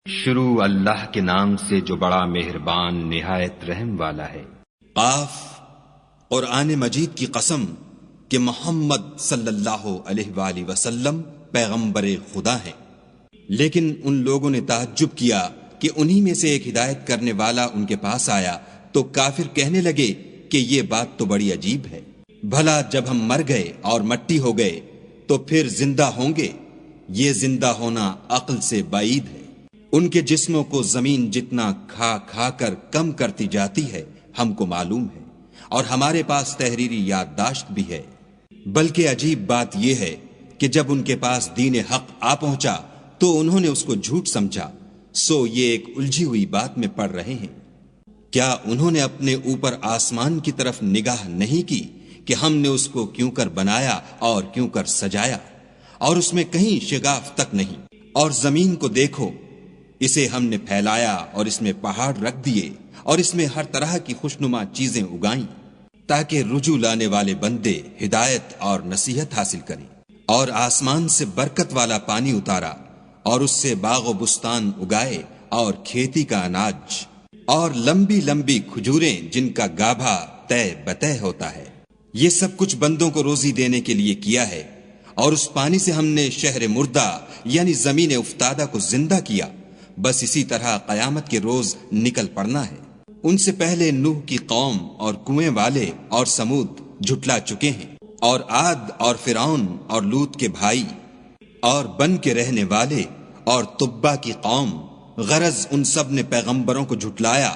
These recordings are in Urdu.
شروع اللہ کے نام سے جو بڑا مہربان نہایت رحم والا ہے۔ قاف، قرآن مجید کی قسم کہ محمد صلی اللہ علیہ وآلہ وسلم پیغمبر خدا ہیں۔ لیکن ان لوگوں نے تعجب کیا کہ انہی میں سے ایک ہدایت کرنے والا ان کے پاس آیا تو کافر کہنے لگے کہ یہ بات تو بڑی عجیب ہے، بھلا جب ہم مر گئے اور مٹی ہو گئے تو پھر زندہ ہوں گے؟ یہ زندہ ہونا عقل سے بعید ہے۔ ان کے جسموں کو زمین جتنا کھا کھا کر کم کرتی جاتی ہے ہم کو معلوم ہے، اور ہمارے پاس تحریری یادداشت بھی ہے۔ بلکہ عجیب بات یہ ہے کہ جب ان کے پاس دین حق آ پہنچا تو انہوں نے اس کو جھوٹ سمجھا، سو یہ ایک الجھی ہوئی بات میں پڑ رہے ہیں۔ کیا انہوں نے اپنے اوپر آسمان کی طرف نگاہ نہیں کی کہ ہم نے اس کو کیوں کر بنایا اور کیوں کر سجایا، اور اس میں کہیں شگاف تک نہیں؟ اور زمین کو دیکھو، اسے ہم نے پھیلایا اور اس میں پہاڑ رکھ دیے اور اس میں ہر طرح کی خوشنما چیزیں اگائیں تاکہ رجوع لانے والے بندے ہدایت اور نصیحت حاصل کریں۔ اور آسمان سے برکت والا پانی اتارا اور اس سے باغ و بستان اگائے اور کھیتی کا اناج اور لمبی لمبی کھجوریں جن کا گابھا طے بطے ہوتا ہے۔ یہ سب کچھ بندوں کو روزی دینے کے لیے کیا ہے۔ اور اس پانی سے ہم نے شہر مردہ یعنی زمین افتادہ کو زندہ کیا، بس اسی طرح قیامت کے روز نکل پڑنا ہے۔ ان سے پہلے نوح کی قوم اور کنویں والے اور سمود جھٹلا چکے ہیں، اور عاد اور فرعون اور لوط کے بھائی اور بن کے رہنے والے اور تبا کی قوم، غرض ان سب نے پیغمبروں کو جھٹلایا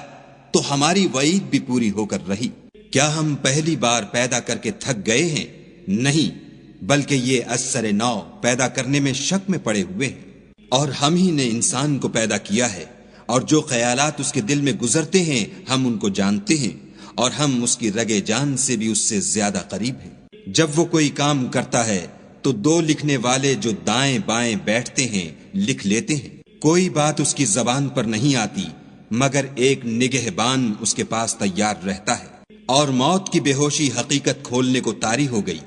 تو ہماری وعید بھی پوری ہو کر رہی۔ کیا ہم پہلی بار پیدا کر کے تھک گئے ہیں؟ نہیں، بلکہ یہ اثر نو پیدا کرنے میں شک میں پڑے ہوئے ہیں۔ اور ہم ہی نے انسان کو پیدا کیا ہے، اور جو خیالات اس کے دل میں گزرتے ہیں ہم ان کو جانتے ہیں، اور ہم اس کی رگے جان سے بھی اس سے زیادہ قریب ہیں۔ جب وہ کوئی کام کرتا ہے تو دو لکھنے والے جو دائیں بائیں بیٹھتے ہیں لکھ لیتے ہیں۔ کوئی بات اس کی زبان پر نہیں آتی مگر ایک نگہبان اس کے پاس تیار رہتا ہے۔ اور موت کی بے ہوشی حقیقت کھولنے کو طاری ہو گئی۔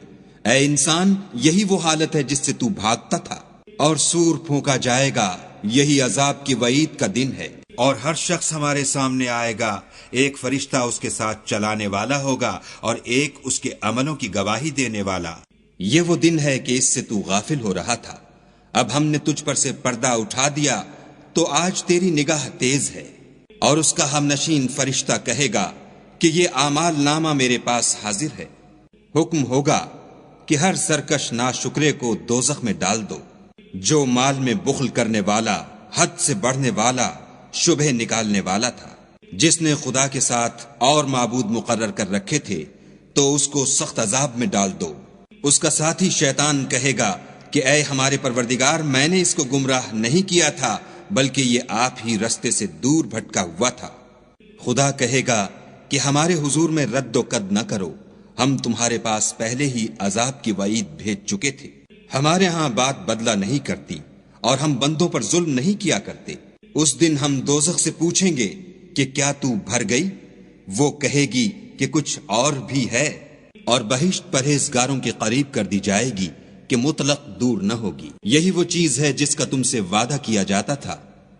اے انسان، یہی وہ حالت ہے جس سے تو بھاگتا تھا۔ اور سور پھونکا جائے گا، یہی عذاب کی وعید کا دن ہے۔ اور ہر شخص ہمارے سامنے آئے گا، ایک فرشتہ اس کے ساتھ چلانے والا ہوگا اور ایک اس کے عملوں کی گواہی دینے والا۔ یہ وہ دن ہے کہ اس سے تو غافل ہو رہا تھا، اب ہم نے تجھ پر سے پردہ اٹھا دیا تو آج تیری نگاہ تیز ہے۔ اور اس کا ہم نشین فرشتہ کہے گا کہ یہ اعمال نامہ میرے پاس حاضر ہے۔ حکم ہوگا کہ ہر سرکش ناشکرے کو دوزخ میں ڈال دو، جو مال میں بخل کرنے والا، حد سے بڑھنے والا، شبہ نکالنے والا تھا۔ جس نے خدا کے ساتھ اور معبود مقرر کر رکھے تھے تو اس کو سخت عذاب میں ڈال دو۔ اس کا ساتھی شیطان کہے گا کہ اے ہمارے پروردگار، میں نے اس کو گمراہ نہیں کیا تھا بلکہ یہ آپ ہی رستے سے دور بھٹکا ہوا تھا۔ خدا کہے گا کہ ہمارے حضور میں رد و قد نہ کرو، ہم تمہارے پاس پہلے ہی عذاب کی وعید بھیج چکے تھے۔ ہمارے ہاں بات بدلہ نہیں کرتی اور ہم بندوں پر ظلم نہیں کیا کرتے۔ اس دن ہم دوزخ سے پوچھیں گے کہ کیا تو بھر گئی؟ وہ کہے گی کہ کچھ اور بھی ہے، اور بہشت پرہیزگاروں کے قریب کر دی جائے گی کہ مطلق دور نہ ہوگی۔ یہی وہ چیز ہے جس کا تم سے وعدہ کیا جاتا تھا،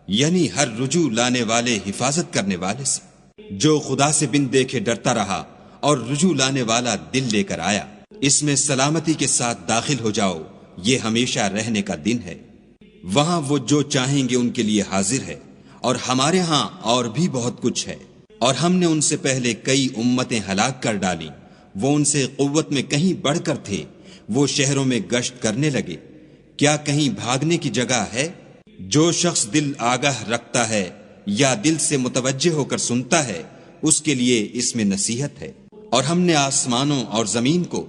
یعنی ہر رجوع لانے والے حفاظت کرنے والے سے، جو خدا سے بن دیکھے ڈرتا رہا اور رجوع لانے والا دل لے کر آیا۔ اس میں سلامتی کے ساتھ داخل ہو جاؤ، یہ ہمیشہ رہنے کا دن ہے۔ وہاں وہ جو چاہیں گے ان کے لیے حاضر ہے، اور ہمارے ہاں اور بھی بہت کچھ ہے۔ اور ہم نے ان سے پہلے کئی امتیں ہلاک کر ڈالیں، وہ ان سے قوت میں کہیں بڑھ کر تھے، وہ شہروں میں گشت کرنے لگے، کیا کہیں بھاگنے کی جگہ ہے؟ جو شخص دل آگاہ رکھتا ہے یا دل سے متوجہ ہو کر سنتا ہے، اس کے لیے اس میں نصیحت ہے۔ اور ہم نے آسمانوں اور زمین کو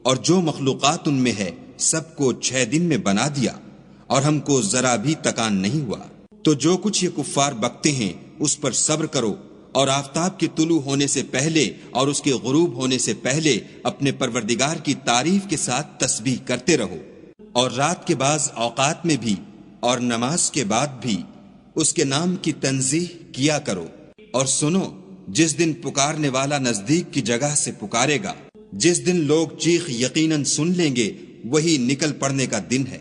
اور جو مخلوقات ان میں ہے سب کو 6 دن میں بنا دیا، اور ہم کو ذرا بھی تکان نہیں ہوا۔ تو جو کچھ یہ کفار بکتے ہیں اس پر صبر کرو، اور آفتاب کے طلوع ہونے سے پہلے اور اس کے غروب ہونے سے پہلے اپنے پروردگار کی تعریف کے ساتھ تسبیح کرتے رہو، اور رات کے بعض اوقات میں بھی اور نماز کے بعد بھی اس کے نام کی تنزیح کیا کرو۔ اور سنو، جس دن پکارنے والا نزدیک کی جگہ سے پکارے گا، جس دن لوگ چیخ یقیناً سن لیں گے، وہی نکل پڑنے کا دن ہے۔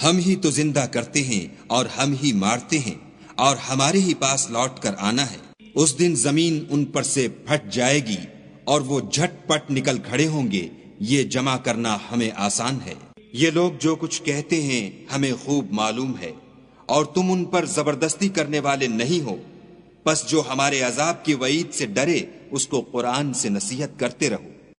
ہم ہی تو زندہ کرتے ہیں اور ہم ہی مارتے ہیں، اور ہمارے ہی پاس لوٹ کر آنا ہے۔ اس دن زمین ان پر سے پھٹ جائے گی اور وہ جھٹ پٹ نکل کھڑے ہوں گے، یہ جمع کرنا ہمیں آسان ہے۔ یہ لوگ جو کچھ کہتے ہیں ہمیں خوب معلوم ہے، اور تم ان پر زبردستی کرنے والے نہیں ہو، پس جو ہمارے عذاب کی وعید سے ڈرے اس کو قرآن سے نصیحت کرتے رہو۔